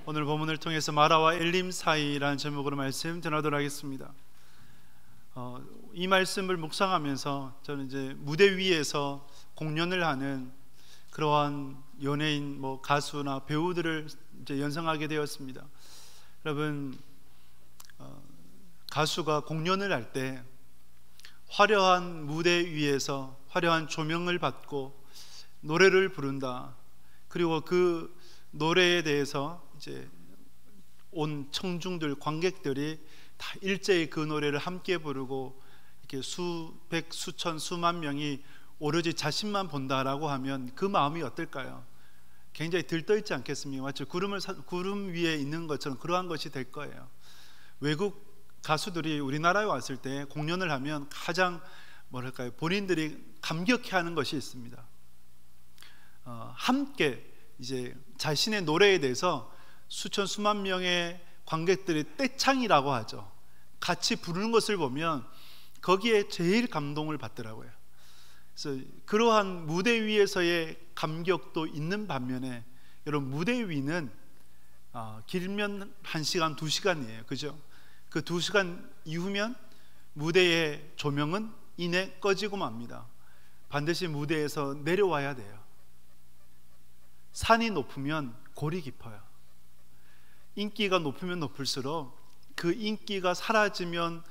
오늘 본문을 통해서 마라와 엘림 사이라는 제목으로 말씀 전하도록 하겠습니다. 이 말씀을 묵상하면서 저는 이제 무대 위에서 공연을 하는 그러한 연예인, 가수나 배우들을 이제 연상하게 되었습니다. 여러분, 가수가 공연을 할 때 화려한 무대 위에서 화려한 조명을 받고 노래를 부른다. 그리고 그 노래에 대해서 이제 온 청중들, 관객들이 다 일제히 그 노래를 함께 부르고 이렇게 수백, 수천, 수만 명이 오로지 자신만 본다라고 하면 그 마음이 어떨까요? 굉장히 들떠있지 않겠습니까? 마치 구름 위에 있는 것처럼 그러한 것이 될 거예요. 외국 가수들이 우리나라에 왔을 때 공연을 하면 가장 본인들이 감격해하는 것이 있습니다. 함께 이제 자신의 노래에 대해서 수천 수만 명의 관객들이 떼창이라고 하죠. 같이 부르는 것을 보면 거기에 제일 감동을 받더라고요. 그래서 그러한 무대 위에서의 감격도 있는 반면에, 여러분, 무대 위는 길면 1시간, 2시간이에요. 그죠? 그 2시간 이후면 무대의 조명은 이내 꺼지고 맙니다. 반드시 무대에서 내려와야 돼요. 산이 높으면 골이 깊어요. 인기가 높으면 높을수록 그 인기가 사라지면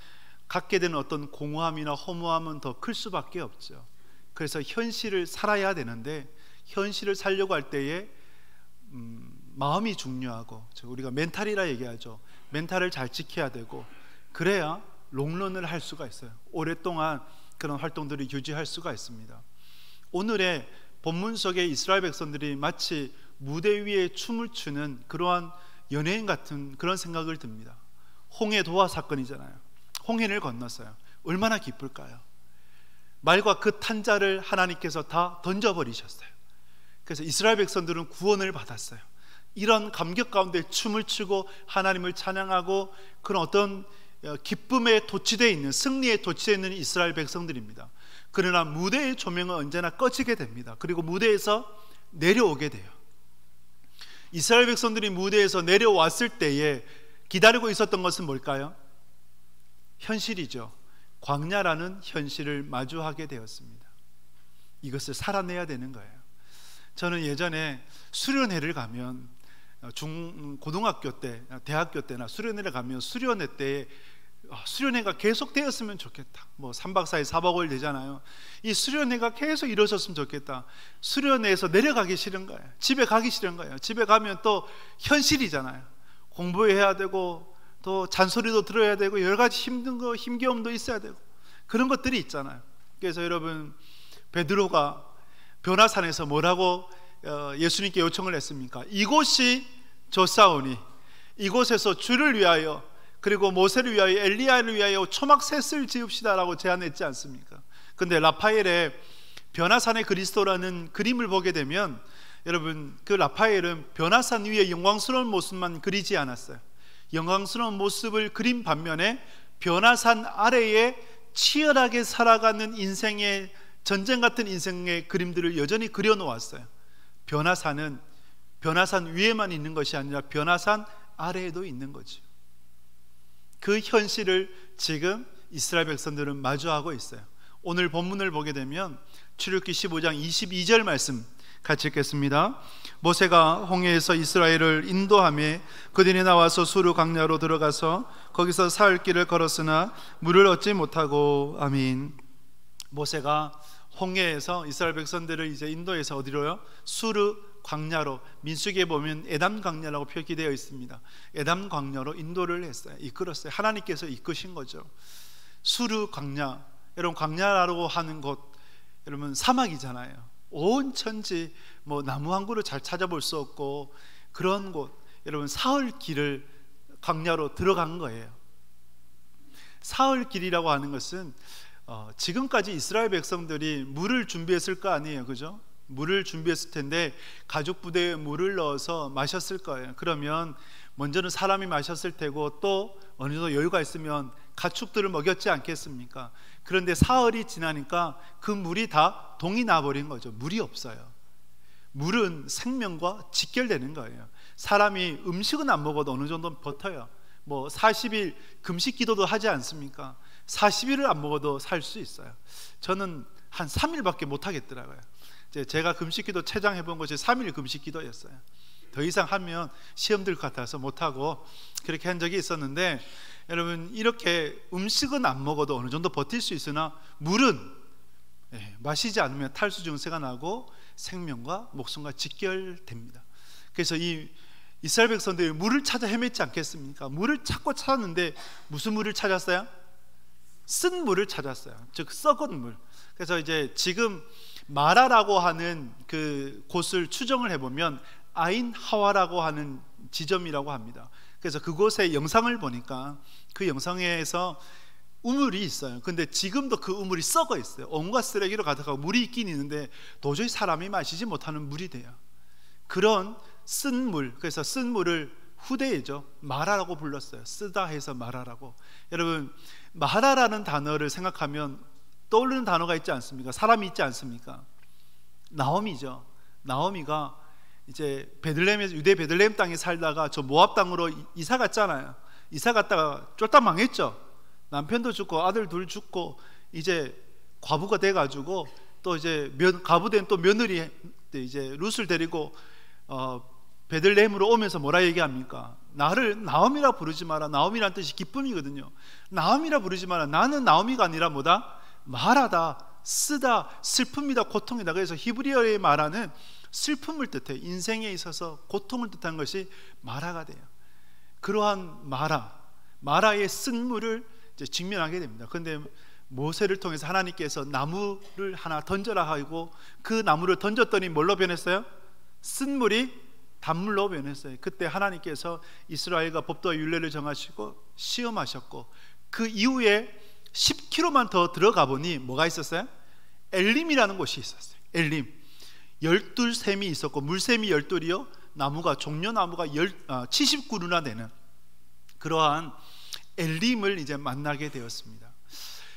갖게 되는 어떤 공허함이나 허무함은 더 클 수밖에 없죠. 그래서 현실을 살아야 되는데, 현실을 살려고 할 때에 마음이 중요하고, 우리가 멘탈이라 얘기하죠. 멘탈을 잘 지켜야 되고, 그래야 롱런을 할 수가 있어요. 오랫동안 그런 활동들을 유지할 수가 있습니다. 오늘의 본문 속에 이스라엘 백성들이 마치 무대 위에 춤을 추는 그러한 연예인 같은 그런 생각을 듭니다. 홍해 도화 사건이잖아요. 홍해를 건넜어요. 얼마나 기쁠까요? 말과 그 탄자를 하나님께서 다 던져버리셨어요. 그래서 이스라엘 백성들은 구원을 받았어요. 이런 감격 가운데 춤을 추고 하나님을 찬양하고 그런 어떤 기쁨에 도취되어 있는, 승리에 도취되어 있는 이스라엘 백성들입니다. 그러나 무대의 조명은 언제나 꺼지게 됩니다. 그리고 무대에서 내려오게 돼요. 이스라엘 백성들이 무대에서 내려왔을 때에 기다리고 있었던 것은 뭘까요? 현실이죠. 광야라는 현실을 마주하게 되었습니다. 이것을 살아내야 되는 거예요. 저는 예전에 수련회를 가면, 고등학교 때, 대학교 때나 수련회를 가면 수련회 때 수련회가 계속 되었으면 좋겠다. 3박 4일 4박 5일 되잖아요. 이 수련회가 계속 이루어졌으면 좋겠다. 수련회에서 내려가기 싫은 거예요. 집에 가기 싫은 거예요. 집에 가면 또 현실이잖아요. 공부해야 되고 또 잔소리도 들어야 되고 여러 가지 힘든 거, 힘겨움도 있어야 되고 그런 것들이 있잖아요. 그래서 여러분, 베드로가 변화산에서 뭐라고 예수님께 요청을 했습니까? 이곳이 좋사오니 이곳에서 주를 위하여, 그리고 모세를 위하여, 엘리야를 위하여 초막셋을 지읍시다라고 제안했지 않습니까? 근데 라파엘의 변화산의 그리스도라는 그림을 보게 되면, 여러분, 그 라파엘은 변화산 위에 영광스러운 모습만 그리지 않았어요. 영광스러운 모습을 그린 반면에 변화산 아래에 치열하게 살아가는 인생의, 전쟁 같은 인생의 그림들을 여전히 그려놓았어요. 변화산은 변화산 위에만 있는 것이 아니라 변화산 아래에도 있는 거죠. 그 현실을 지금 이스라엘 백성들은 마주하고 있어요. 오늘 본문을 보게 되면 출애굽기 15장 22절 말씀 같이 읽겠습니다. 모세가 홍해에서 이스라엘을 인도하며 그들이 나와서 수르 광야로 들어가서 거기서 사흘 길을 걸었으나 물을 얻지 못하고. 아멘. 모세가 홍해에서 이스라엘 백성들을 이제 인도해서 어디로요? 수르 광야로, 민수기에 보면 에담 광야라고 표기되어 있습니다. 에담 광야로 인도를 했어요. 이끌었어요. 하나님께서 이끄신 거죠. 수르 광야, 여러분, 광야라고 하는 곳, 여러분, 사막이잖아요. 온 천지 나무 한 그루 잘 찾아볼 수 없고 그런 곳, 여러분, 사흘 길을 광야로 들어간 거예요. 사흘 길이라고 하는 것은 지금까지 이스라엘 백성들이 물을 준비했을 거 아니에요, 그죠? 물을 준비했을 텐데 가죽 부대에 물을 넣어서 마셨을 거예요. 그러면 먼저는 사람이 마셨을 테고 또 어느 정도 여유가 있으면 가축들을 먹였지 않겠습니까? 그런데 사흘이 지나니까 그 물이 다 동이 나버린 거죠. 물이 없어요. 물은 생명과 직결되는 거예요. 사람이 음식은 안 먹어도 어느 정도 버텨요. 뭐 40일 금식 기도도 하지 않습니까? 40일을 안 먹어도 살 수 있어요. 저는 한 3일밖에 못 하겠더라고요. 제가 금식 기도 최장 해본 것이 3일 금식 기도였어요. 더 이상 하면 시험 들 것 같아서 못하고 그렇게 한 적이 있었는데, 여러분, 이렇게 음식은 안 먹어도 어느 정도 버틸 수 있으나 물은 마시지 않으면 탈수 증세가 나고 생명과 목숨과 직결됩니다. 그래서 이 이스라엘 백성들이 물을 찾아 헤맸지 않겠습니까? 물을 찾고 찾았는데 무슨 물을 찾았어요? 쓴 물을 찾았어요. 즉 썩은 물. 그래서 이제 지금 마라라고 하는 그 곳을 추정을 해보면 아인 하와라고 하는 지점이라고 합니다. 그래서 그곳의 영상을 보니까 그 영상에서 우물이 있어요. 근데 지금도 그 우물이 썩어 있어요. 온갖 쓰레기로 가득하고 물이 있긴 있는데 도저히 사람이 마시지 못하는 물이 돼요. 그런 쓴 물, 그래서 쓴 물을 후대에죠 마라라고 불렀어요. 쓰다 해서 마라라고. 여러분, 마라라는 단어를 생각하면 떠오르는 단어가 있지 않습니까? 사람이 있지 않습니까? 나오미죠. 나오미가 이제 베들레헴에서, 유대 베들레헴 땅에 살다가 저 모압 땅으로 이사 갔잖아요. 이사 갔다가 쫄딱 망했죠. 남편도 죽고 아들 둘 죽고 이제 과부가 돼가지고 또 이제 과부된 또 며느리 이제 룻을 데리고 베들레헴으로 오면서 뭐라 얘기합니까? 나를 나오미라 부르지 마라. 나오미란 뜻이 기쁨이거든요. 나오미라 부르지 마라. 나는 나오미가 아니라 뭐다? 마라다, 쓰다, 슬픔이다, 고통이다. 그래서 히브리어의 마라는 슬픔을 뜻해. 인생에 있어서 고통을 뜻하는 것이 마라가 돼요. 그러한 마라의 쓴물을 이제 직면하게 됩니다. 그런데 모세를 통해서 하나님께서 나무를 하나 던져라 하고 그 나무를 던졌더니 뭘로 변했어요? 쓴물이 단물로 변했어요. 그때 하나님께서 이스라엘과 법도와 율례를 정하시고 시험하셨고, 그 이후에 10km만 더 들어가 보니 뭐가 있었어요? 엘림이라는 곳이 있었어요. 엘림. 12샘이 있었고 물샘이 12이요 나무가 종려나무가 70그루나 되는 그러한 엘림을 이제 만나게 되었습니다.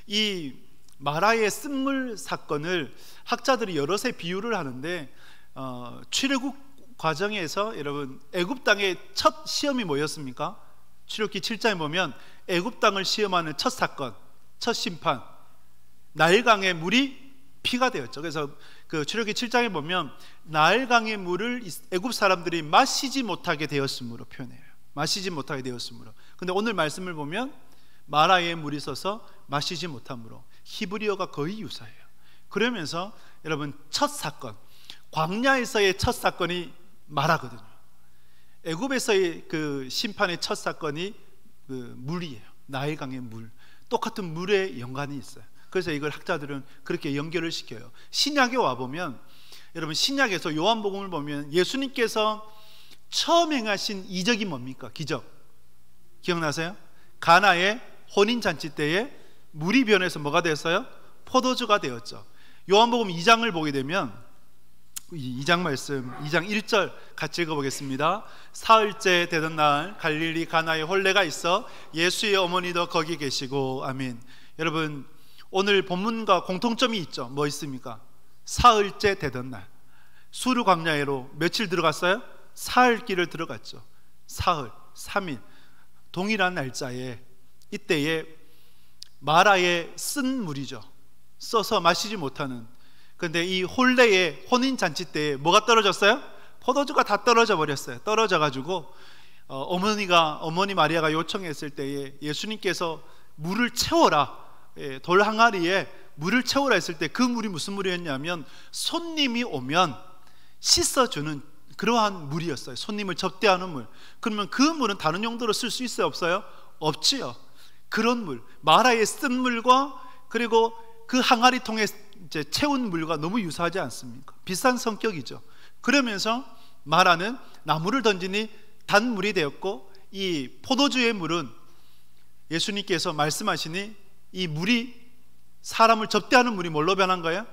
이 마라의 쓴물 사건을 학자들이 여럿의 비유를 하는데, 출애굽 과정에서 여러분 애굽 땅의 첫 시험이 뭐였습니까? 출애굽기 7장에 보면 애굽 땅을 시험하는 첫 사건, 첫 심판, 나일강의 물이 피가 되었죠. 그래서 그 출애굽기 7장에 보면 나일강의 물을 애굽 사람들이 마시지 못하게 되었으므로 표현해요. 마시지 못하게 되었으므로. 근데 오늘 말씀을 보면 마라의 물이 있어서 마시지 못함으로, 히브리어가 거의 유사해요. 그러면서 여러분 첫 사건, 광야에서의 첫 사건이 마라거든요. 애굽에서의 그 심판의 첫 사건이 그 물이에요. 나일강의 물. 똑같은 물에 연관이 있어요. 그래서 이걸 학자들은 그렇게 연결을 시켜요. 신약에 와보면, 여러분 신약에서 요한복음을 보면 예수님께서 처음 행하신 이적이 뭡니까? 기적 기억나세요? 가나의 혼인잔치 때에 물이 변해서 뭐가 됐어요? 포도주가 되었죠. 요한복음 2장을 보게 되면 2장 말씀, 2장 1절 같이 읽어보겠습니다. 사흘째 되던 날 갈릴리 가나에 혼례가 있어 예수의 어머니도 거기 계시고. 아멘. 여러분 오늘 본문과 공통점이 있죠. 뭐 있습니까? 사흘째 되던 날, 수르 광야로 며칠 들어갔어요? 사흘길을 들어갔죠. 사흘, 3일 동일한 날짜에, 이때에 마라의 쓴 물이죠. 써서 마시지 못하는. 그런데 이 혼례의 혼인잔치 때에 뭐가 떨어졌어요? 포도주가 다 떨어져 버렸어요. 떨어져 가지고 어머니 마리아가 요청했을 때에 예수님께서 물을 채워라, 돌 항아리에 물을 채워라 했을 때 그 물이 무슨 물이었냐면 손님이 오면 씻어주는 그러한 물이었어요. 손님을 접대하는 물. 그러면 그 물은 다른 용도로 쓸 수 있어요? 없어요? 없지요. 그런 물, 마라의 쓴 물과 그리고 그 항아리 통에 이제 채운 물과 너무 유사하지 않습니까? 비슷한 성격이죠. 그러면서 마라는 나무를 던지니 단물이 되었고, 이 포도주의 물은 예수님께서 말씀하시니 이 물이, 사람을 접대하는 물이 뭘로 변한 거예요?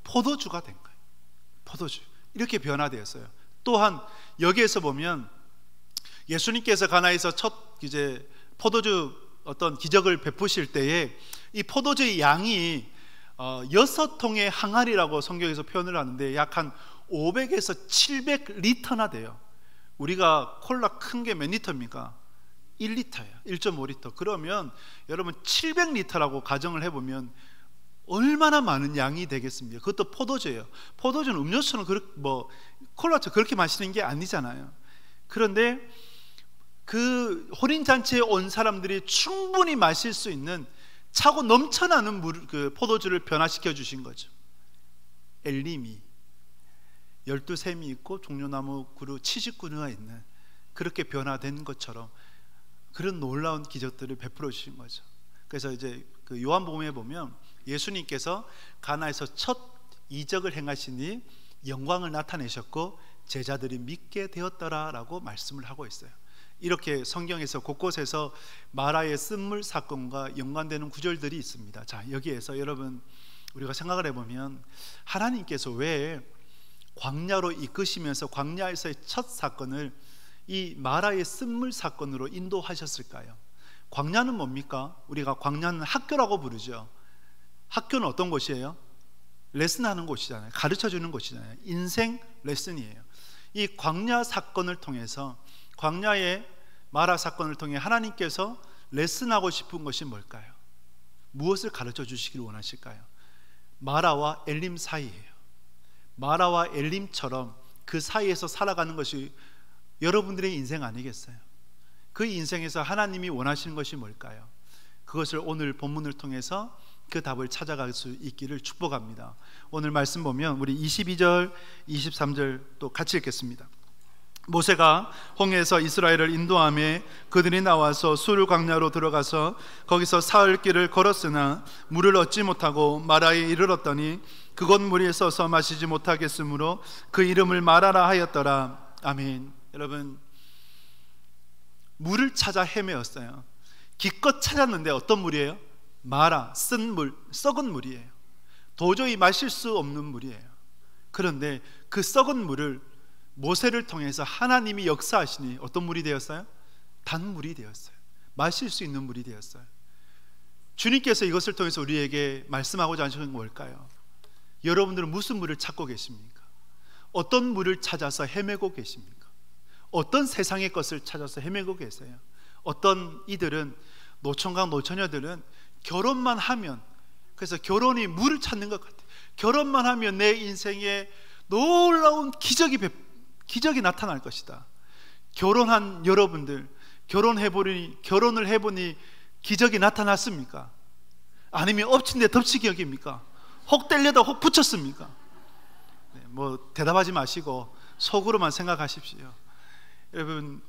포도주가 된 거예요. 포도주. 이렇게 변화되었어요. 또한 여기에서 보면 예수님께서 가나에서 첫 이제 포도주 어떤 기적을 베푸실 때에 이 포도주의 양이 6통의 항아리라고 성경에서 표현을 하는데 약 한 500에서 700리터나 돼요. 우리가 콜라 큰 게 몇 리터입니까? 1리터예요. 1.5리터. 그러면 여러분 700리터라고 가정을 해보면 얼마나 많은 양이 되겠습니까? 그것도 포도주예요. 포도주는 음료수는 콜라처럼 그렇게 마시는 게 아니잖아요. 그런데 그 혼인잔치에 온 사람들이 충분히 마실 수 있는 차고 넘쳐나는 그 포도주를 변화시켜 주신 거죠. 엘림이 12샘이 있고 종려나무 그루 70그루가 있는, 그렇게 변화된 것처럼 그런 놀라운 기적들을 베풀어 주신 거죠. 그래서 이제 그 요한복음에 보면 예수님께서 가나에서 첫 이적을 행하시니 영광을 나타내셨고 제자들이 믿게 되었더라라고 말씀을 하고 있어요. 이렇게 성경에서 곳곳에서 마라의 쓴물 사건과 연관되는 구절들이 있습니다. 자, 여기에서 여러분 우리가 생각을 해보면 하나님께서 왜 광야로 이끄시면서 광야에서의 첫 사건을 이 마라의 쓴물 사건으로 인도하셨을까요? 광야는 뭡니까? 우리가 광야는 학교라고 부르죠. 학교는 어떤 곳이에요? 레슨하는 곳이잖아요. 가르쳐주는 곳이잖아요. 인생 레슨이에요. 이 광야 사건을 통해서, 광야의 마라 사건을 통해 하나님께서 레슨하고 싶은 것이 뭘까요? 무엇을 가르쳐 주시길 원하실까요? 마라와 엘림 사이예요. 마라와 엘림처럼 그 사이에서 살아가는 것이 여러분들의 인생 아니겠어요? 그 인생에서 하나님이 원하시는 것이 뭘까요? 그것을 오늘 본문을 통해서 그 답을 찾아갈 수 있기를 축복합니다. 오늘 말씀 보면 우리 22절, 23절 또 같이 읽겠습니다. 모세가 홍해에서 이스라엘을 인도하며 그들이 나와서 술 광야로 들어가서 거기서 사흘 길을 걸었으나 물을 얻지 못하고 마라에 이르렀더니 그곳 물이 써서 마시지 못하겠으므로 그 이름을 마라라 하였더라. 아멘. 여러분, 물을 찾아 헤매었어요. 기껏 찾았는데 어떤 물이에요? 마라, 쓴 물, 썩은 물이에요. 도저히 마실 수 없는 물이에요. 그런데 그 썩은 물을 모세를 통해서 하나님이 역사하시니 어떤 물이 되었어요? 단물이 되었어요. 마실 수 있는 물이 되었어요. 주님께서 이것을 통해서 우리에게 말씀하고자 하시는 건 뭘까요? 여러분들은 무슨 물을 찾고 계십니까? 어떤 물을 찾아서 헤매고 계십니까? 어떤 세상의 것을 찾아서 헤매고 계세요? 어떤 이들은, 노총각 노처녀들은 결혼만 하면, 그래서 결혼이 물을 찾는 것 같아요. 결혼만 하면 내 인생에 놀라운 기적이 나타날 것이다. 결혼한 여러분들, 결혼을 해보니 기적이 나타났습니까? 아니면 엎친 데 덮치기 여깁니까? 혹 때려다 혹 붙였습니까? 네, 대답하지 마시고 속으로만 생각하십시오. 여러분,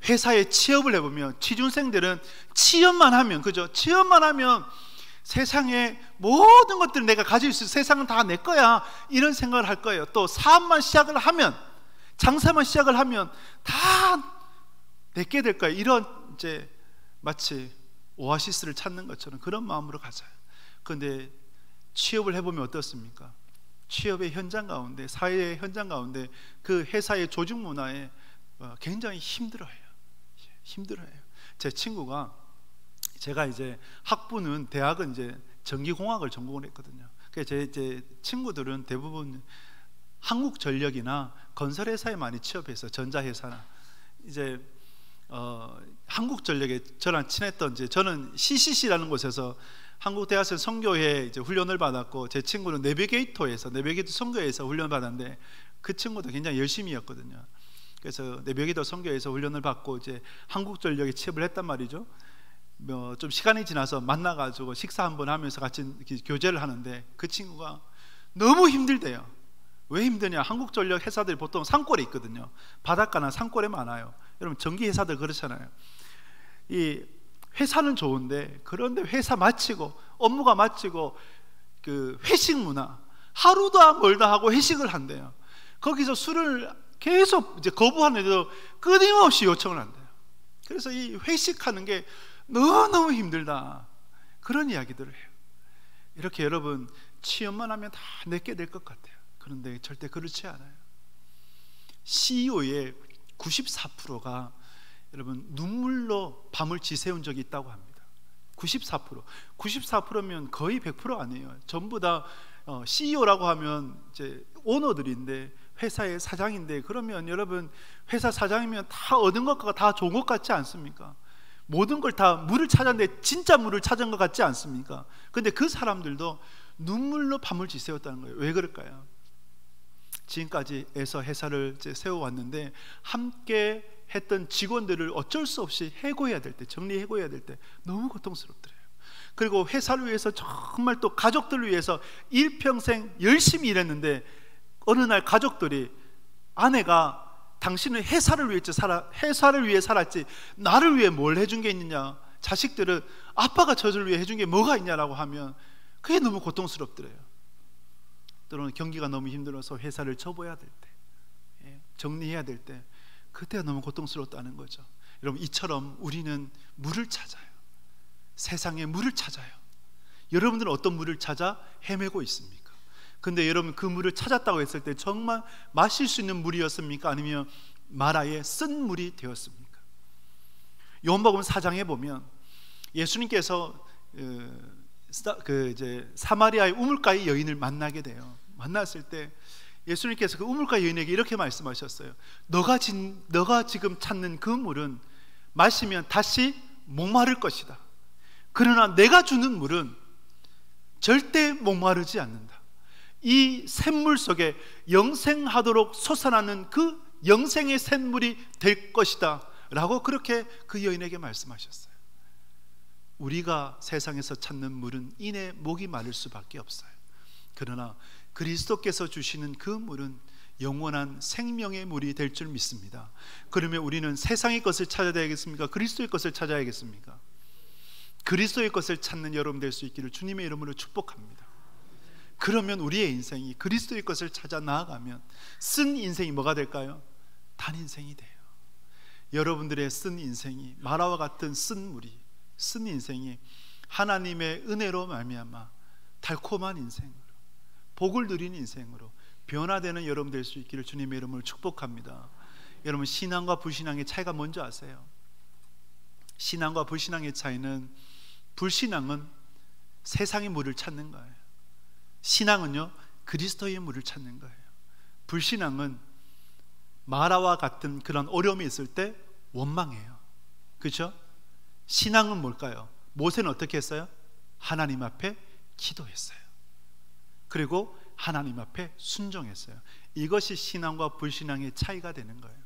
회사에 취업을 해보면 취준생들은 취업만 하면, 그죠? 취업만 하면 세상에 모든 것들을 내가 가질 수 있어, 세상은 다 내 거야, 이런 생각을 할 거예요. 또 사업만 시작을 하면, 장사만 시작을 하면 다 내게 될 거예요. 이런 이제 마치 오아시스를 찾는 것처럼 그런 마음으로 가져요. 그런데 취업을 해보면 어떻습니까? 취업의 현장 가운데, 사회의 현장 가운데, 그 회사의 조직 문화에 굉장히 힘들어해요. 제 친구가, 제가 이제 학부는 대학은 이제 전기공학을 전공을 했거든요. 그래서 제 친구들은 대부분 한국전력이나 건설회사에 많이 취업해서, 전자회사나, 이제 한국전력에 저랑 친했던, 저는 CCC라는 곳에서 한국대학생 선교회 이제 훈련을 받았고, 제 친구는 내비게이터 선교회에서 훈련을 받았는데, 그 친구도 굉장히 열심히 했거든요. 그래서 내비게이터 선교회에서 훈련을 받고 이제 한국전력에 취업을 했단 말이죠. 좀 시간이 지나서 만나가지고 식사 한번 하면서 같이 교제를 하는데, 그 친구가 너무 힘들대요. 왜 힘드냐? 한국전력 회사들이 보통 산골에 있거든요. 바닷가나 산골에 많아요. 여러분, 전기 회사들 그렇잖아요. 이 회사는 좋은데, 그런데 회사 마치고 업무가 마치고 그 회식 문화, 하루다 멀다 하고 회식을 한대요. 거기서 술을 계속 이제 거부하는데도 끊임없이 요청을 한대요. 그래서 이 회식하는 게 너무너무 힘들다, 그런 이야기들을 해요. 이렇게 여러분, 취업만 하면 다 내게 될 것 같아요. 그런데 절대 그렇지 않아요. CEO의 94%가 여러분 눈물로 밤을 지새운 적이 있다고 합니다. 94%면 거의 100% 아니에요. 전부 다 CEO라고 하면 이제 오너들인데, 회사의 사장인데, 그러면 여러분 회사 사장이면 다 얻은 것과 다 좋은 것 같지 않습니까? 모든 걸 다 물을 찾았는데 진짜 물을 찾은 것 같지 않습니까? 근데 그 사람들도 눈물로 밤을 지새웠다는 거예요. 왜 그럴까요? 지금까지 해서 회사를 세워왔는데 함께 했던 직원들을 어쩔 수 없이 해고해야 될 때, 정리해고해야 될 때 너무 고통스럽더래요. 그리고 회사를 위해서 정말 또 가족들을 위해서 일평생 열심히 일했는데 어느 날 가족들이, 아내가 당신은 회사를 위해 살았지 나를 위해 뭘 해준 게 있느냐, 자식들은 아빠가 저를 위해 해준 게 뭐가 있냐라고 하면 그게 너무 고통스럽더래요. 때로는 경기가 너무 힘들어서 회사를 접어야 될 때, 정리해야 될 때, 그때가 너무 고통스럽다는 거죠. 여러분, 이처럼 우리는 물을 찾아요. 세상에 물을 찾아요. 여러분들은 어떤 물을 찾아 헤매고 있습니까? 근데 여러분, 그 물을 찾았다고 했을 때 정말 마실 수 있는 물이었습니까? 아니면 마라의 쓴 물이 되었습니까? 요한복음 4장에 보면 예수님께서 사마리아의 우물가의 여인을 만나게 돼요. 만났을 때 예수님께서 그 우물가 여인에게 이렇게 말씀하셨어요. 너가 지금 찾는 그 물은 마시면 다시 목마를 것이다. 그러나 내가 주는 물은 절대 목마르지 않는다. 이 샘물 속에 영생하도록 솟아나는 그 영생의 샘물이 될 것이다 라고 그렇게 그 여인에게 말씀하셨어요. 우리가 세상에서 찾는 물은 이내 목이 마를 수밖에 없어요. 그러나 그리스도께서 주시는 그 물은 영원한 생명의 물이 될 줄 믿습니다. 그러면 우리는 세상의 것을 찾아야겠습니까? 그리스도의 것을 찾아야겠습니까? 그리스도의 것을 찾는 여러분 될 수 있기를 주님의 이름으로 축복합니다. 그러면 우리의 인생이 그리스도의 것을 찾아 나아가면 쓴 인생이 뭐가 될까요? 단 인생이 돼요. 여러분들의 쓴 인생이 마라와 같은 쓴 인생이 하나님의 은혜로 말미암아 달콤한 인생으로, 복을 누리는 인생으로 변화되는 여러분 될 수 있기를 주님의 이름으로 축복합니다. 여러분, 신앙과 불신앙의 차이가 뭔지 아세요? 신앙과 불신앙의 차이는, 불신앙은 세상의 물을 찾는 거예요. 신앙은요, 그리스도의 물을 찾는 거예요. 불신앙은 마라와 같은 그런 어려움이 있을 때 원망해요. 그렇죠? 신앙은 뭘까요? 모세는 어떻게 했어요? 하나님 앞에 기도했어요. 그리고 하나님 앞에 순종했어요. 이것이 신앙과 불신앙의 차이가 되는 거예요.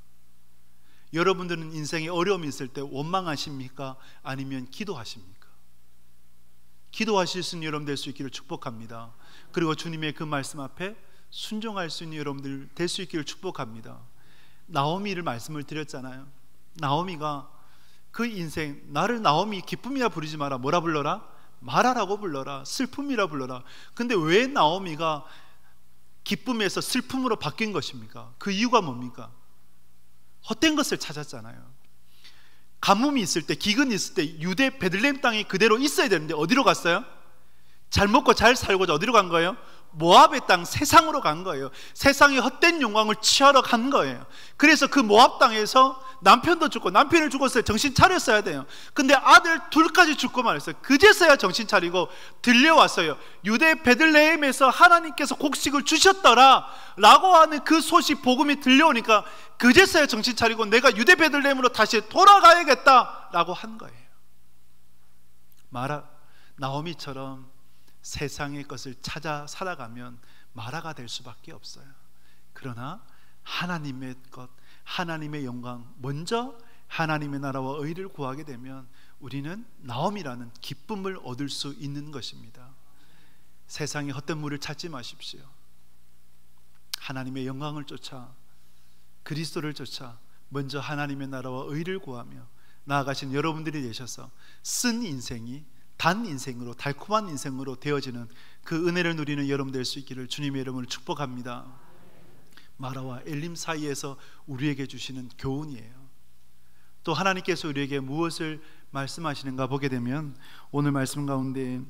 여러분들은 인생에 어려움이 있을 때 원망하십니까? 아니면 기도하십니까? 기도하실 수 있는 여러분 될 수 있기를 축복합니다. 그리고 주님의 그 말씀 앞에 순종할 수 있는 여러분들 될 수 있기를 축복합니다. 나오미를 말씀을 드렸잖아요. 나오미가 그 인생, 나를 나오미 기쁨이라 부르지 마라. 뭐라 불러라? 마라라고 불러라. 슬픔이라 불러라. 근데 왜 나오미가 기쁨에서 슬픔으로 바뀐 것입니까? 그 이유가 뭡니까? 헛된 것을 찾았잖아요. 가뭄이 있을 때, 기근이 있을 때 유대 베들레헴 땅이 그대로 있어야 되는데 어디로 갔어요? 잘 먹고 잘 살고자 어디로 간 거예요? 모압의 땅, 세상으로 간 거예요. 세상의 헛된 영광을 취하러 간 거예요. 그래서 그 모압 땅에서 남편도 죽고, 남편을 죽었어요. 정신 차렸어야 돼요. 근데 아들 둘까지 죽고 말았어요. 그제서야 정신 차리고 들려왔어요. 유대 베들레헴에서 하나님께서 곡식을 주셨더라 라고 하는 그 소식, 복음이 들려오니까 그제서야 정신 차리고 내가 유대 베들레헴으로 다시 돌아가야겠다 라고 한 거예요. 나오미처럼 세상의 것을 찾아 살아가면 마라가 될 수밖에 없어요. 그러나 하나님의 것, 하나님의 영광, 먼저 하나님의 나라와 의를 구하게 되면 우리는 나옴이라는 기쁨을 얻을 수 있는 것입니다. 세상의 헛된 물을 찾지 마십시오. 하나님의 영광을 쫓아, 그리스도를 쫓아 먼저 하나님의 나라와 의를 구하며 나아가신 여러분들이 되셔서 쓴 인생이 단 인생으로, 달콤한 인생으로 되어지는 그 은혜를 누리는 여러분 될 수 있기를 주님의 이름으로 축복합니다. 마라와 엘림 사이에서 우리에게 주시는 교훈이에요. 또 하나님께서 우리에게 무엇을 말씀하시는가 보게 되면 오늘 말씀 가운데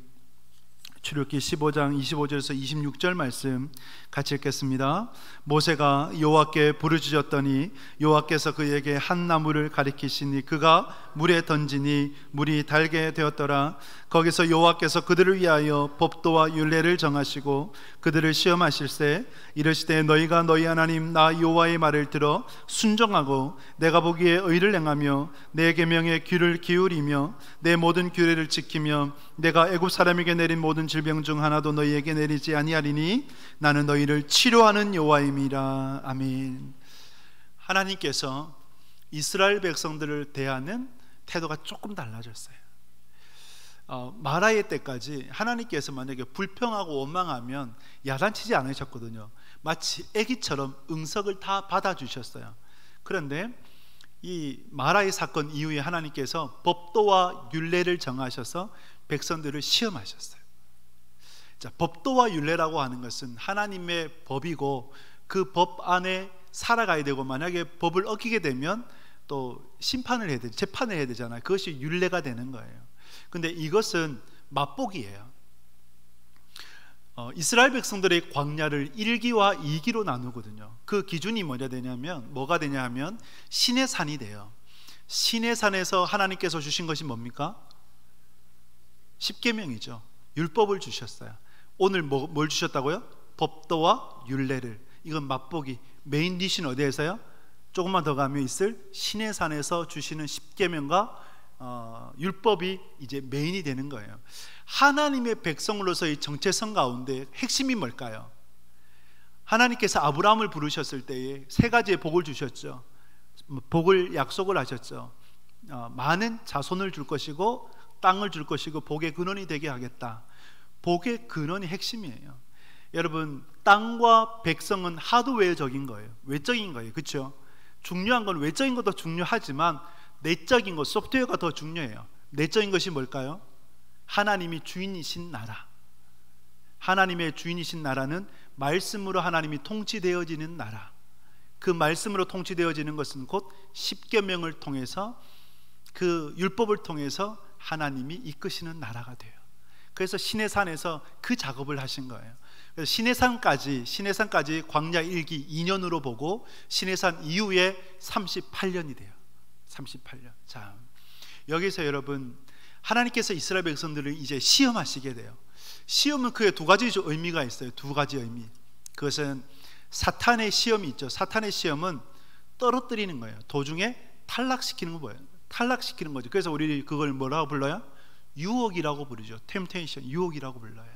출애굽기 15장 25절에서 26절 말씀 같이 읽겠습니다. 모세가 여호와께 부르짖었더니 여호와께서 그에게 한 나무를 가리키시니 그가 물에 던지니 물이 달게 되었더라. 거기서 여호와께서 그들을 위하여 법도와 율례를 정하시고 그들을 시험하실세 이르시되 너희가 너희 하나님 나 여호와의 말을 들어 순종하고 내가 보기에 의를 행하며 내 계명에 귀를 기울이며 내 모든 규례를 지키며 내가 애굽 사람에게 내린 모든 질병 중 하나도 너희에게 내리지 아니하리니 나는 너희를 치료하는 여호와임이라. 아멘. 하나님께서 이스라엘 백성들을 대하는 태도가 조금 달라졌어요. 마라의 때까지 하나님께서 만약에 불평하고 원망하면 야단치지 않으셨거든요. 마치 아기처럼 응석을 다 받아주셨어요. 그런데 이 마라의 사건 이후에 하나님께서 법도와 율례를 정하셔서 백성들을 시험하셨어요. 자, 법도와 율례라고 하는 것은 하나님의 법이고 그 법 안에 살아가야 되고 만약에 법을 어기게 되면 또 심판을 해야 되죠. 재판을 해야 되잖아요. 그것이 율례가 되는 거예요. 근데 이것은 맛보기예요. 이스라엘 백성들의 광야를 1기와 2기로 나누거든요. 그 기준이 뭐가 되냐 하면 신의 산이 돼요. 신의 산에서 하나님께서 주신 것이 뭡니까? 십계명이죠. 율법을 주셨어요. 오늘 뭘 주셨다고요? 법도와 율례를. 이건 맛보기. 메인 디시는 어디에서요? 조금만 더 가면 있을 신의 산에서 주시는 십계명과 율법이 이제 메인이 되는 거예요. 하나님의 백성으로서의 정체성 가운데 핵심이 뭘까요? 하나님께서 아브라함을 부르셨을 때에 세 가지의 복을 주셨죠. 복을 약속을 하셨죠. 많은 자손을 줄 것이고 땅을 줄 것이고 복의 근원이 되게 하겠다. 복의 근원이 핵심이에요. 여러분, 땅과 백성은 하드웨어적인 거예요. 외적인 거예요. 그렇죠? 중요한 건 외적인 것도 중요하지만 내적인 것, 소프트웨어가 더 중요해요. 내적인 것이 뭘까요? 하나님이 주인이신 나라. 하나님의 주인이신 나라는 말씀으로 하나님이 통치되어지는 나라. 그 말씀으로 통치되어지는 것은 곧 십계명을 통해서 그 율법을 통해서 하나님이 이끄시는 나라가 돼요. 그래서 시내산에서 그 작업을 하신 거예요. 그래서 시내산까지 광야 1기 2년으로 보고 시내산 이후에 38년이 돼요. 38년. 자, 여기서 여러분, 하나님께서 이스라엘 백성들을 이제 시험하시게 돼요. 시험은 크게 두 가지 의미가 있어요. 두 가지 의미. 그것은 사탄의 시험이 있죠. 사탄의 시험은 떨어뜨리는 거예요. 도중에 탈락시키는 거예요. 탈락시키는 거죠. 그래서 우리 그걸 뭐라고 불러요? 유혹이라고 부르죠. 템테이션, 유혹이라고 불러요.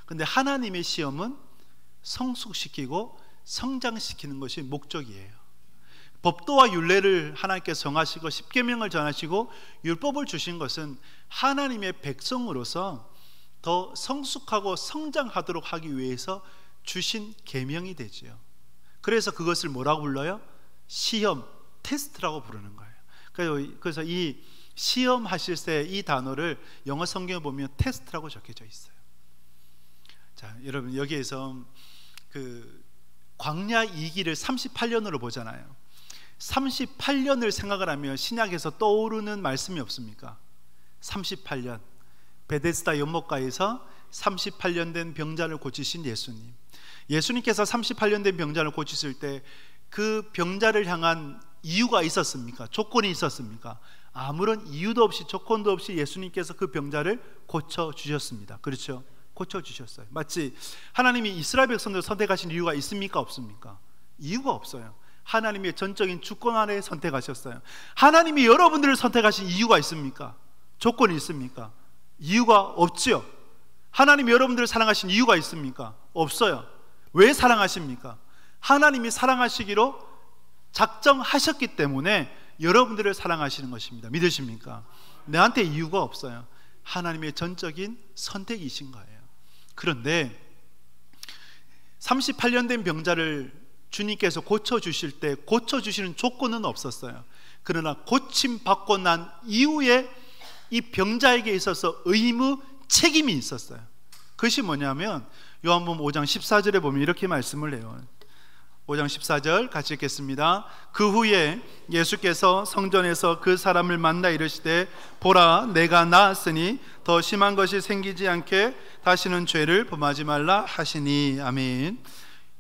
근데 하나님의 시험은 성숙시키고 성장시키는 것이 목적이에요. 법도와 율례를 하나님께서 정하시고 십계명을 전하시고 율법을 주신 것은 하나님의 백성으로서 더 성숙하고 성장하도록 하기 위해서 주신 계명이 되지요. 그래서 그것을 뭐라고 불러요? 시험, 테스트라고 부르는 거예요. 그래서 이 시험하실 때 이 단어를 영어 성경에 보면 테스트라고 적혀져 있어요. 자, 여러분, 여기에서 그 광야 2기를 38년으로 보잖아요. 38년을 생각을 하면 신약에서 떠오르는 말씀이 없습니까? 38년 베데스다 연못가에서 38년 된 병자를 고치신 예수님. 예수님께서 38년 된 병자를 고치실 때 그 병자를 향한 이유가 있었습니까? 조건이 있었습니까? 아무런 이유도 없이 조건도 없이 예수님께서 그 병자를 고쳐주셨습니다. 그렇죠? 고쳐주셨어요. 마치 하나님이 이스라엘 백성들을 선택하신 이유가 있습니까? 없습니까? 이유가 없어요. 하나님의 전적인 주권 아래 선택하셨어요. 하나님이 여러분들을 선택하신 이유가 있습니까? 조건이 있습니까? 이유가 없지요. 하나님이 여러분들을 사랑하신 이유가 있습니까? 없어요. 왜 사랑하십니까? 하나님이 사랑하시기로 작정하셨기 때문에 여러분들을 사랑하시는 것입니다. 믿으십니까? 내한테 이유가 없어요. 하나님의 전적인 선택이신 거예요. 그런데 38년 된 병자를 주님께서 고쳐주실 때 고쳐주시는 조건은 없었어요. 그러나 고침받고 난 이후에 이 병자에게 있어서 의무, 책임이 있었어요. 그것이 뭐냐면 요한복음 5장 14절에 보면 이렇게 말씀을 해요. 5장 14절 같이 읽겠습니다. 그 후에 예수께서 성전에서 그 사람을 만나 이르시되 보라 내가 나았으니 더 심한 것이 생기지 않게 다시는 죄를 범하지 말라 하시니. 아멘.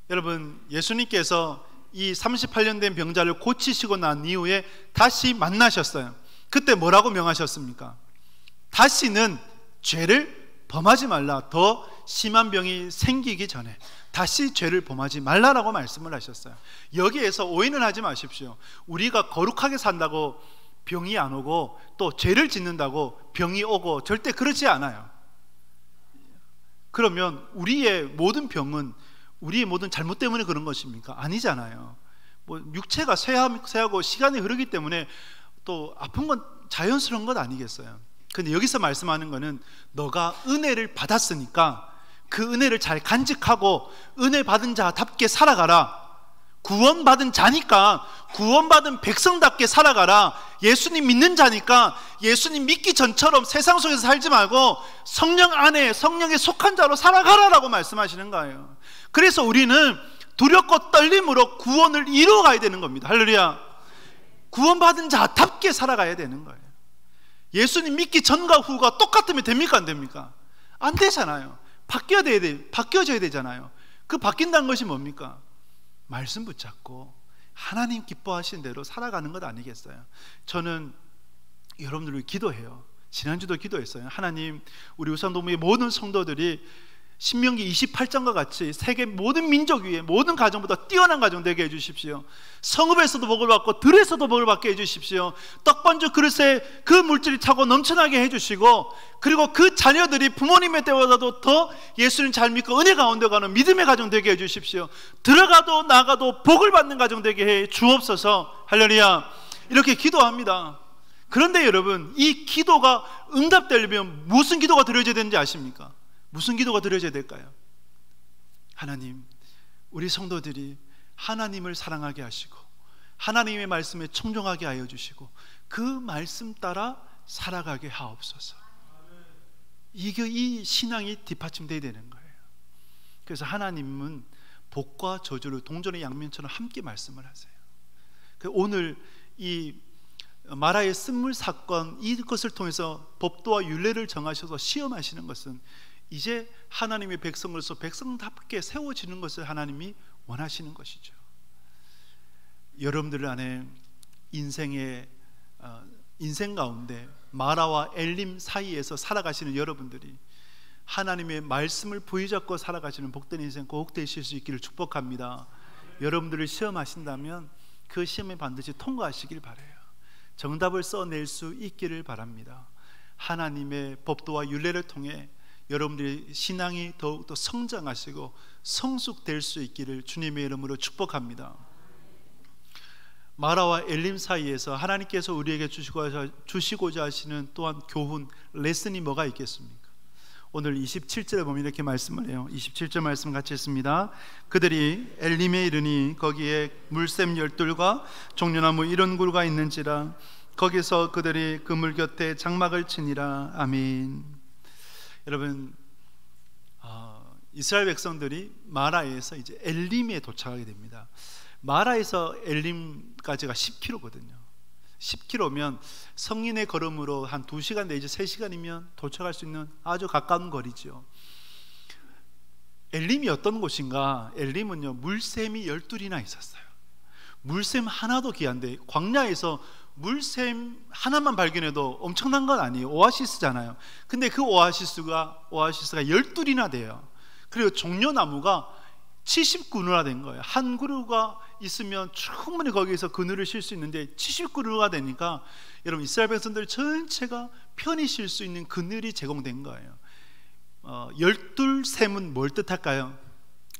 여러분, 예수님께서 이 38년 된 병자를 고치시고 난 이후에 다시 만나셨어요. 그때 뭐라고 명하셨습니까? 다시는 죄를 범하지 말라. 더 심한 병이 생기기 전에 다시 죄를 범하지 말라라고 말씀을 하셨어요. 여기에서 오해는 하지 마십시오. 우리가 거룩하게 산다고 병이 안 오고 또 죄를 짓는다고 병이 오고 절대 그렇지 않아요. 그러면 우리의 모든 병은 우리의 모든 잘못 때문에 그런 것입니까? 아니잖아요. 뭐 육체가 쇠하고 시간이 흐르기 때문에 또 아픈 건 자연스러운 것 아니겠어요? 근데 여기서 말씀하는 거는 너가 은혜를 받았으니까 그 은혜를 잘 간직하고 은혜 받은 자답게 살아가라. 구원받은 자니까 구원받은 백성답게 살아가라. 예수님 믿는 자니까 예수님 믿기 전처럼 세상 속에서 살지 말고 성령 안에 성령에 속한 자로 살아가라라고 말씀하시는 거예요. 그래서 우리는 두렵고 떨림으로 구원을 이루어가야 되는 겁니다. 할렐루야. 구원받은 자답게 살아가야 되는 거예요. 예수님 믿기 전과 후가 똑같으면 됩니까? 안 됩니까? 안 되잖아요. 바뀌어져야 되잖아요. 그 바뀐다는 것이 뭡니까? 말씀 붙잡고 하나님 기뻐하신 대로 살아가는 것 아니겠어요? 저는 여러분들을 기도해요. 지난주도 기도했어요. 하나님, 우리 우산동부의 모든 성도들이 신명기 28장과 같이 세계 모든 민족 위에 모든 가정보다 뛰어난 가정 되게 해주십시오. 성읍에서도 복을 받고 들에서도 복을 받게 해주십시오. 떡반죽 그릇에 그 물질이 차고 넘쳐나게 해주시고, 그리고 그 자녀들이 부모님의 때보다도 더 예수님 잘 믿고 은혜 가운데 가는 믿음의 가정 되게 해주십시오. 들어가도 나가도 복을 받는 가정 되게 해 주옵소서. 할렐루야. 이렇게 기도합니다. 그런데 여러분, 이 기도가 응답되려면 무슨 기도가 드려져야 되는지 아십니까? 무슨 기도가 드려져야 될까요? 하나님, 우리 성도들이 하나님을 사랑하게 하시고 하나님의 말씀에 청종하게 하여 주시고 그 말씀 따라 살아가게 하옵소서. 이게 이 신앙이 뒷받침돼야 되는 거예요. 그래서 하나님은 복과 저주를 동전의 양면처럼 함께 말씀을 하세요. 오늘 이 마라의 쓴물 사건, 이것을 통해서 법도와 율례를 정하셔서 시험하시는 것은 이제 하나님의 백성으로서 백성답게 세워지는 것을 하나님이 원하시는 것이죠. 여러분들 안에 인생 가운데 마라와 엘림 사이에서 살아가시는 여러분들이 하나님의 말씀을 부여잡고 살아가시는 복된 인생 꼭 되실 수 있기를 축복합니다. 여러분들을 시험하신다면 그 시험에 반드시 통과하시길 바라요. 정답을 써낼 수 있기를 바랍니다. 하나님의 법도와 율례를 통해 여러분들의 신앙이 더욱더 성장하시고 성숙될 수 있기를 주님의 이름으로 축복합니다. 마라와 엘림 사이에서 하나님께서 우리에게 주시고자 하시는 또한 교훈, 레슨이 뭐가 있겠습니까? 오늘 27절에 보면 이렇게 말씀을 해요. 27절 말씀 같이 했습니다. 그들이 엘림에 이르니 거기에 물샘 열둘과 종려나무 이런 굴가 있는지라 거기서 그들이 그 물 곁에 장막을 치니라. 아멘. 여러분, 이스라엘 백성들이 마라에서 이제 엘림에 도착하게 됩니다. 마라에서 엘림까지가 10km거든요. 10km면 성인의 걸음으로 한 2시간 내지 3시간이면 도착할 수 있는 아주 가까운 거리죠. 엘림이 어떤 곳인가? 엘림은요, 물샘이 12이나 있었어요. 물샘 하나도 귀한데 광야에서 물샘 하나만 발견해도 엄청난 건 아니에요. 오아시스잖아요. 근데 그 오아시스가 12이나 돼요. 그리고 종려나무가 70그루나 된 거예요. 한 그루가 있으면 충분히 거기에서 그늘을 쉴 수 있는데 70그루가 되니까 여러분, 이스라엘 백성들 전체가 편히 쉴 수 있는 그늘이 제공된 거예요. 12샘은 뭘 뜻할까요?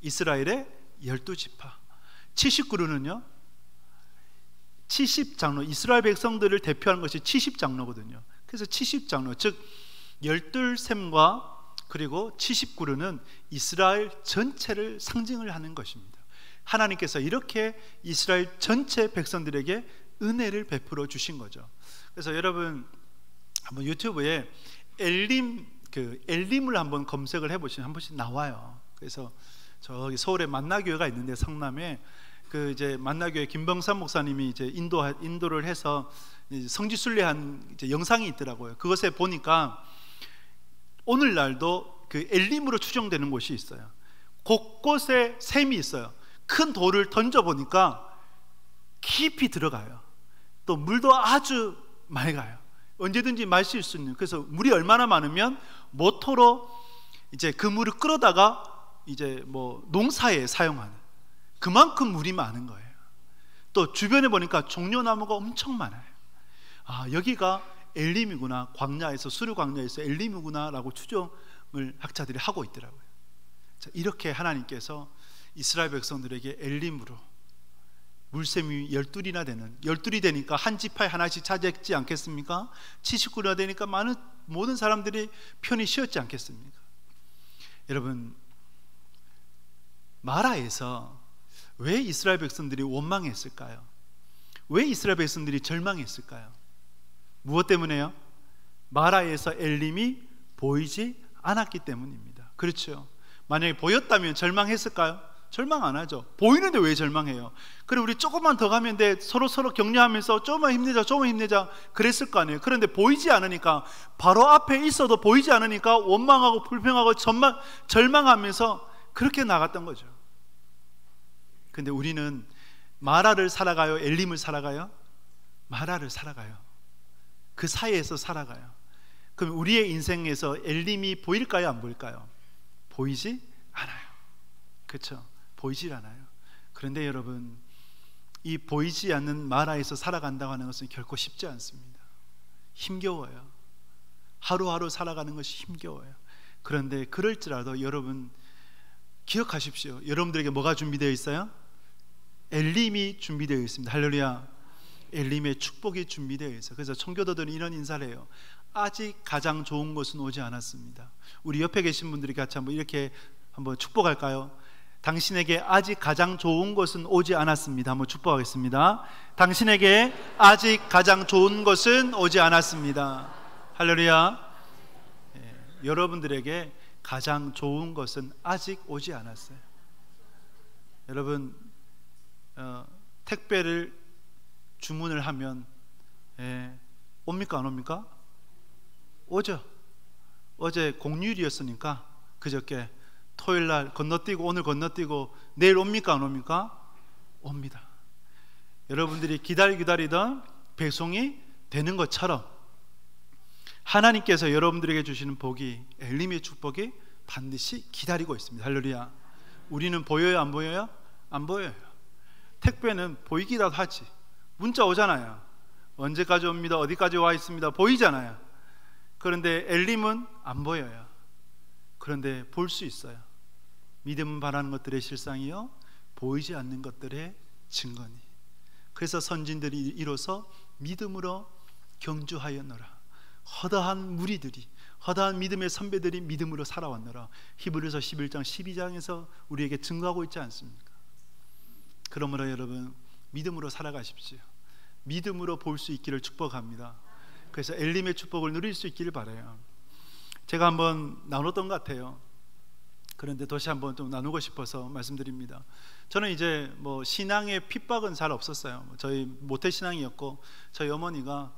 이스라엘의 12지파. 70그루는요 70장로, 이스라엘 백성들을 대표하는 것이 70장로거든요. 그래서 70장로, 즉 12샘과 그리고 70그루는 이스라엘 전체를 상징을 하는 것입니다. 하나님께서 이렇게 이스라엘 전체 백성들에게 은혜를 베풀어 주신 거죠. 그래서 여러분 한번 유튜브에 엘림을 한번 검색을 해보시면 한 번씩 나와요. 그래서 저기 서울에 만나교회가 있는데 성남에 그 이제 만나교회 김병삼 목사님이 이제 인도를 해서 이제 성지순례한 이제 영상이 있더라고요. 그것에 보니까 오늘날도 그 엘림으로 추정되는 곳이 있어요. 곳곳에 샘이 있어요. 큰 돌을 던져 보니까 깊이 들어가요. 또 물도 아주 맑아요. 언제든지 마실 수 있는. 그래서 물이 얼마나 많으면 모터로 이제 그 물을 끌어다가 이제 뭐 농사에 사용하는, 그만큼 물이 많은 거예요. 또 주변에 보니까 종려나무가 엄청 많아요. 아, 여기가 엘림이구나, 광야에서, 수르 광야에서 엘림이구나 라고 추정을 학자들이 하고 있더라고요. 자, 이렇게 하나님께서 이스라엘 백성들에게 엘림으로 물샘이 12이나 되는, 12이 되니까 한 지파에 하나씩 차지했지 않겠습니까? 79나 되니까 모든 사람들이 편히 쉬었지 않겠습니까? 여러분, 마라에서 왜 이스라엘 백성들이 원망했을까요? 왜 이스라엘 백성들이 절망했을까요? 무엇 때문에요? 마라에서 엘림이 보이지 않았기 때문입니다. 그렇죠? 만약에 보였다면 절망했을까요? 절망 안 하죠. 보이는데 왜 절망해요? 그래, 우리 조금만 더 가면 돼, 서로 격려하면서 조금만 힘내자 그랬을 거 아니에요. 그런데 보이지 않으니까, 바로 앞에 있어도 보이지 않으니까 원망하고 불평하고 절망하면서 그렇게 나갔던 거죠. 근데 우리는 마라를 살아가요, 엘림을 살아가요? 마라를 살아가요. 그 사이에서 살아가요. 그럼 우리의 인생에서 엘림이 보일까요, 안 보일까요? 보이지 않아요. 그렇죠? 보이질 않아요. 그런데 여러분, 이 보이지 않는 마라에서 살아간다고 하는 것은 결코 쉽지 않습니다. 힘겨워요. 하루하루 살아가는 것이 힘겨워요. 그런데 그럴지라도 여러분 기억하십시오. 여러분들에게 뭐가 준비되어 있어요? 엘림이 준비되어 있습니다. 할렐루야. 엘림의 축복이 준비되어 있어요. 그래서 청교도들은 이런 인사를 해요. 아직 가장 좋은 것은 오지 않았습니다. 우리 옆에 계신 분들이 같이 한번 이렇게 한번 축복할까요? 당신에게 아직 가장 좋은 것은 오지 않았습니다. 한번 축복하겠습니다. 당신에게 아직 가장 좋은 것은 오지 않았습니다. 할렐루야. 여러분들에게 가장 좋은 것은 아직 오지 않았어요. 여러분, 택배를 주문을 하면 옵니까 안 옵니까? 오죠. 어제 공휴일이었으니까 그저께 토요일날 건너뛰고 오늘 건너뛰고 내일 옵니까 안 옵니까? 옵니다. 여러분들이 기다리던 배송이 되는 것처럼 하나님께서 여러분들에게 주시는 복이, 엘림의 축복이 반드시 기다리고 있습니다. 할렐루야. 우리는 보여요, 안 보여요? 안 보여요. 택배는 보이기라도 하지. 문자 오잖아요. 언제까지 옵니다, 어디까지 와 있습니다, 보이잖아요. 그런데 엘림은 안 보여요. 그런데 볼 수 있어요. 믿음 바라는 것들의 실상이요, 보이지 않는 것들의 증거니. 그래서 선진들이 이로써 믿음으로 경주하였노라. 허다한 무리들이, 허다한 믿음의 선배들이 믿음으로 살아왔노라. 히브리서 11장 12장에서 우리에게 증거하고 있지 않습니까? 그러므로 여러분, 믿음으로 살아가십시오. 믿음으로 볼 수 있기를 축복합니다. 그래서 엘림의 축복을 누릴 수 있기를 바라요. 제가 한번 나눴던 것 같아요. 그런데 다시 한번 좀 나누고 싶어서 말씀드립니다. 저는 이제 뭐 신앙의 핍박은 잘 없었어요. 저희 모태 신앙이었고, 저희 어머니가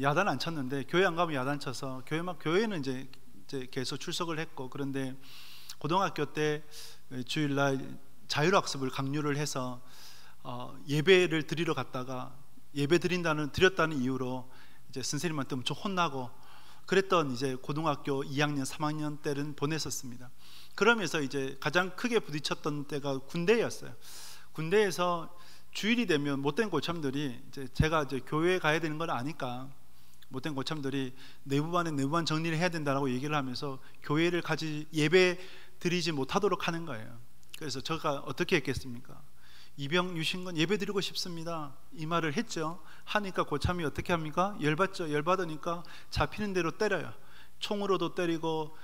야단 안 쳤는데, 교회 안 가면 야단 쳐서 교회는 이제 계속 출석을 했고, 그런데 고등학교 때 주일날 자율학습을 강요를 해서 예배를 드리러 갔다가 예배 드렸다는 이유로 이제 선생님한테 엄청 혼나고 그랬던 이제 고등학교 2학년 3학년 때는 보냈었습니다. 그러면서 이제 가장 크게 부딪혔던 때가 군대였어요. 군대에서 주일이 되면 못된 고참들이, 이제 제가 이제 교회에 가야 되는 걸 아니까 못된 고참들이 내부반 정리를 해야 된다라고 얘기를 하면서 교회를 예배 드리지 못하도록 하는 거예요. 그래서 제가 어떻게 했겠습니까? 이병 유신건 예배 드리고 싶습니다, 이 말을 했죠. 하니까 고참이 어떻게 합니까? 열받죠. 열받으니까 잡히는 대로 때려요. 총으로도 때리고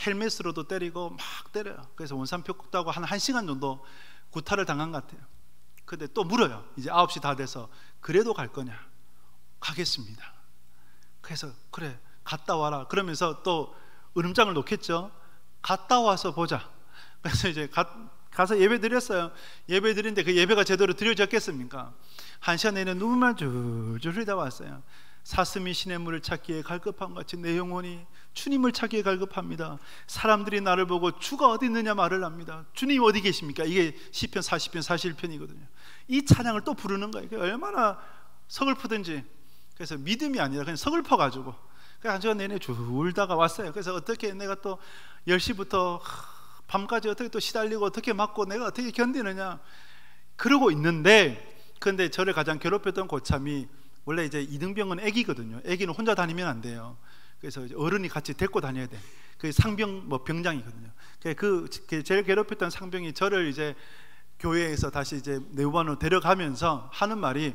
헬멧으로도 때리고 막 때려요. 그래서 원산표 꺾다고 한 1시간 정도 구타를 당한 것 같아요. 근데 또 물어요. 이제 9시 다 돼서 그래도 갈 거냐? 가겠습니다. 그래서 그래, 갔다 와라. 그러면서 또 으름장을 놓겠죠. 갔다 와서 보자. 그래서 이제 가서 예배 드렸어요. 예배 드린데 그 예배가 제대로 드려졌겠습니까? 1시간 내내 눈물만 줄줄 흘리다 왔어요. 사슴이 시냇물을 찾기에 갈급한 같이 내 영혼이 주님을 찾기에 갈급합니다. 사람들이 나를 보고 주가 어디 있느냐 말을 합니다. 주님 어디 계십니까? 이게 시편 40편 41편이거든요. 이 찬양을 또 부르는 거예요. 얼마나 서글프든지. 그래서 믿음이 아니라 그냥 서글퍼가지고 한 시간 내내 줄 울다가 왔어요. 그래서 어떻게 내가 또 10시부터 밤까지 어떻게 또 시달리고 어떻게 맞고 내가 어떻게 견디느냐 그러고 있는데, 그런데 저를 가장 괴롭혔던 고참이, 원래 이제 이등병은 애기거든요. 애기는 혼자 다니면 안 돼요. 그래서 어른이 같이 데리고 다녀야 돼. 그 상병 뭐 병장이거든요. 그 제일 괴롭혔던 상병이 저를 이제 교회에서 다시 이제 내후반으로 데려가면서 하는 말이,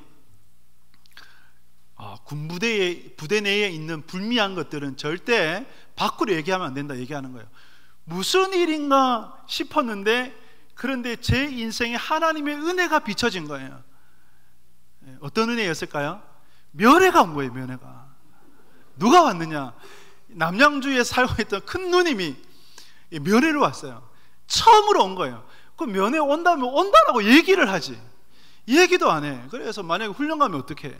부대 내에 있는 불미한 것들은 절대 밖으로 얘기하면 안 된다 얘기하는 거예요. 무슨 일인가 싶었는데, 그런데 제 인생에 하나님의 은혜가 비춰진 거예요. 어떤 은혜였을까요? 면회가 온 거예요. 면회가. 누가 왔느냐? 남양주에 살고 있던 큰 누님이 면회를 왔어요. 처음으로 온 거예요. 그 면회 온다면 온다라고 얘기를 하지, 얘기도 안 해. 그래서 만약에 훈련 가면 어떡해?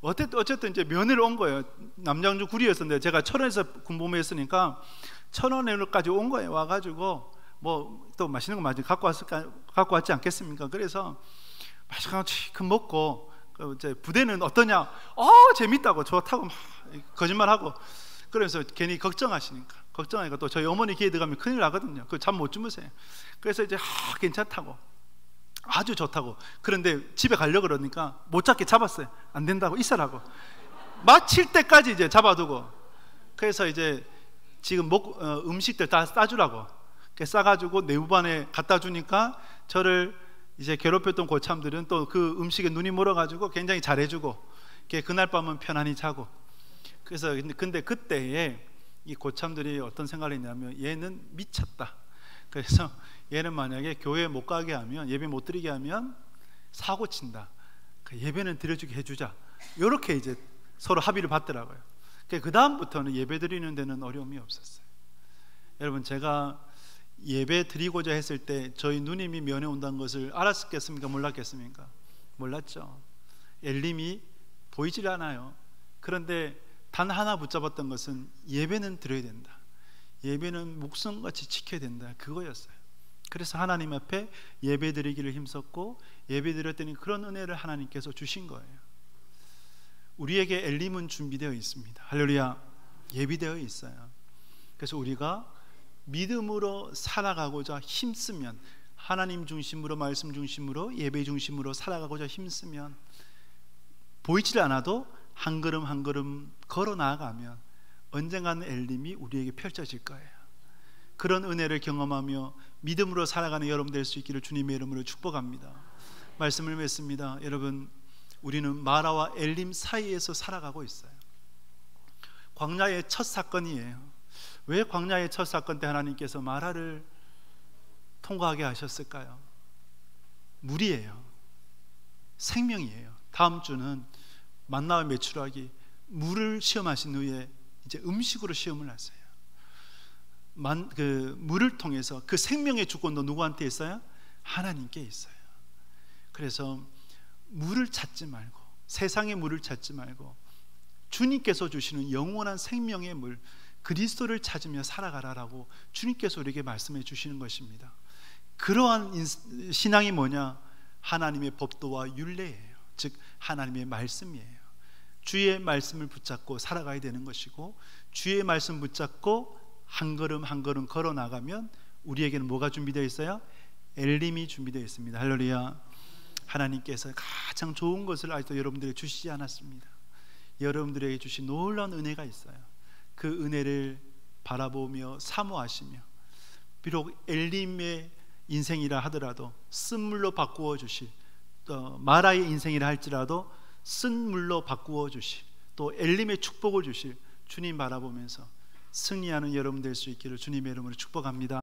어쨌든 이제 면회를 온 거예요. 남양주 구리였었는데 제가 천원에서 군복무했으니까 천원에까지 온 거예요. 와가지고 뭐 또 맛있는 거 많이 갖고 왔지 않겠습니까? 그래서 맛있는 거 치킨 먹고, 이제 부대는 어떠냐? 재밌다고 좋다고 막 거짓말하고, 그래서 괜히 걱정하니까 또 저희 어머니 기회 들어가면 큰일 나거든요. 그 잠 못 주무세요. 그래서 이제 괜찮다고, 아주 좋다고. 그런데 집에 가려고 그러니까 못 잡게 잡았어요. 안 된다고, 있으라고. 마칠 때까지 이제 잡아두고, 그래서 이제 지금 음식들 다 싸주라고 싸가지고 내후반에 갖다 주니까, 저를 이제 괴롭혔던 고참들은 또 그 음식에 눈이 멀어가지고 굉장히 잘해주고, 그날 밤은 편안히 자고. 그래서 근데 그때에 이 고참들이 어떤 생각을 했냐면, 얘는 미쳤다. 그래서 얘는 만약에 교회 못 가게 하면, 예배 못 드리게 하면 사고 친다. 예배는 드려주게 해주자. 이렇게 이제 서로 합의를 받더라고요. 그 다음부터는 예배 드리는 데는 어려움이 없었어요. 여러분, 제가 예배 드리고자 했을 때 저희 누님이 면회 온다는 것을 알았겠습니까? 몰랐겠습니까? 몰랐죠. 엘림이 보이질 않아요. 그런데 단 하나 붙잡았던 것은 예배는 드려야 된다. 예배는 목숨같이 지켜야 된다. 그거였어요. 그래서 하나님 앞에 예배 드리기를 힘썼고, 예배 드렸더니 그런 은혜를 하나님께서 주신 거예요. 우리에게 엘림은 준비되어 있습니다. 할렐루야. 예비되어 있어요. 그래서 우리가 믿음으로 살아가고자 힘쓰면, 하나님 중심으로, 말씀 중심으로, 예배 중심으로 살아가고자 힘쓰면, 보이질 않아도 한 걸음 한 걸음 걸어 나아가면 언젠가는 엘림이 우리에게 펼쳐질 거예요. 그런 은혜를 경험하며 믿음으로 살아가는 여러분 될 수 있기를 주님의 이름으로 축복합니다. 말씀을 맺습니다. 여러분, 우리는 마라와 엘림 사이에서 살아가고 있어요. 광야의 첫 사건이에요. 왜 광야의 첫 사건 때 하나님께서 마라를 통과하게 하셨을까요? 물이에요. 생명이에요. 다음 주는 만나와 메추라기, 물을 시험하신 후에 이제 음식으로 시험을 하세요. 그 물을 통해서 그 생명의 주권도 누구한테 있어요? 하나님께 있어요. 그래서 물을 찾지 말고, 세상의 물을 찾지 말고, 주님께서 주시는 영원한 생명의 물, 그리스도를 찾으며 살아가라라고 주님께서 우리에게 말씀해 주시는 것입니다. 그러한 신앙이 뭐냐? 하나님의 법도와 율례예요. 즉 하나님의 말씀이에요. 주의 말씀을 붙잡고 살아가야 되는 것이고, 주의 말씀 붙잡고 한 걸음 한 걸음 걸어 나가면 우리에게는 뭐가 준비되어 있어요? 엘림이 준비되어 있습니다. 할렐루야. 하나님께서 가장 좋은 것을 아직도 여러분들에게 주시지 않았습니다. 여러분들에게 주신 놀라운 은혜가 있어요. 그 은혜를 바라보며 사모하시며, 비록 엘림의 인생이라 하더라도 쓴물로 바꾸어 주실, 또 마라의 인생이라 할지라도 쓴물로 바꾸어 주실, 또 엘림의 축복을 주실 주님 바라보면서 승리하는 여러분 될 수 있기를 주님의 이름으로 축복합니다.